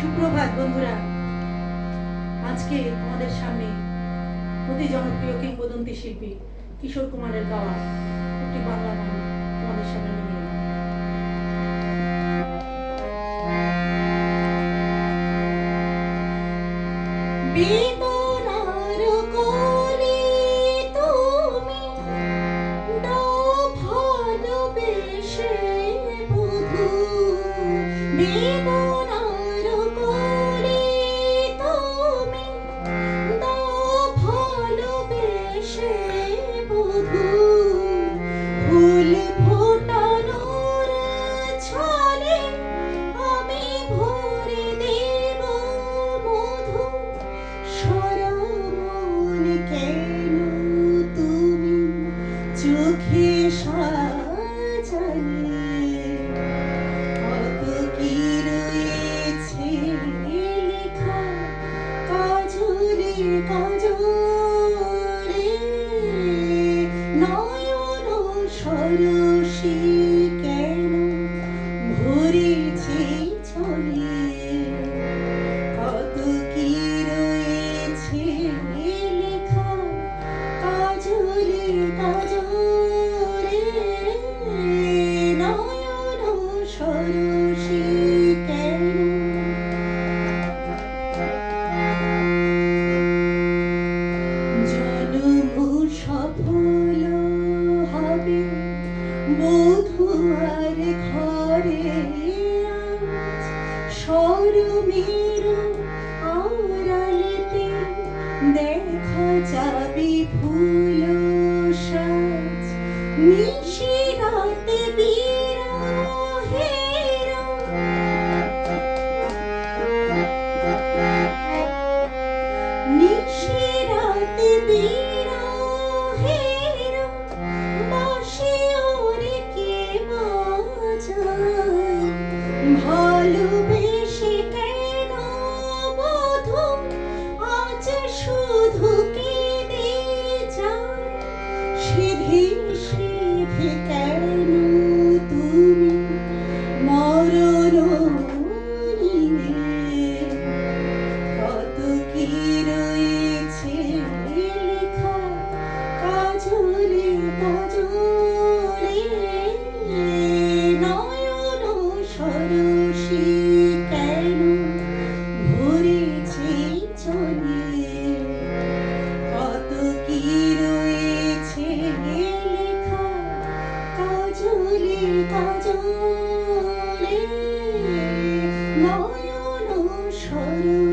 সুপ্রভাত বন্ধুরা, আজকে তোমাদের সামনে অতি জনপ্রিয় কিংবদন্তি শিল্পী কিশোর কুমারের গাওয়া একটি বাংলা গান তোমাদের সামনে নিয়ে এলাম। বেদনার কোলে তুমি দাও ভালোবেসে বধূ, বেদনার কোলে তুমি দাও ভালোবেসে বধূ, ফুল ফোটানোর ছলে আমি ভরে দেব মধু, সারা মন কেন তুমি চোখে সাজালে, কত কি রয়েছে লেখা কাজলে কাজলে, নয়ন সরসী কেন ভরেছে চলে, কত কি রয়েছে লেখা কাজলে কাজলে, নয়ন সরসী কেন। জনম সফল হবে বধুয়ার ঘরে, আজ শরমের আড়ালেতে দেখা যাবে ফুল সাজ, নিশিরাতে বিরহের নিশিরাতে বিরহের বাঁশি ওরে কে বাজায়, ভালোবেসে কেন বধূ আজ শুধু কেঁদে যায়, সিধে সিধে কেন তুমি মরণ নিলে, কত কি রয়েছে লেখা কাজলে কাজলে, নয়ন সরসী কেন ভরেছে চলে, কত কি রয়েছে লেখা কাজলে কাজলে, নয়ন সরসী।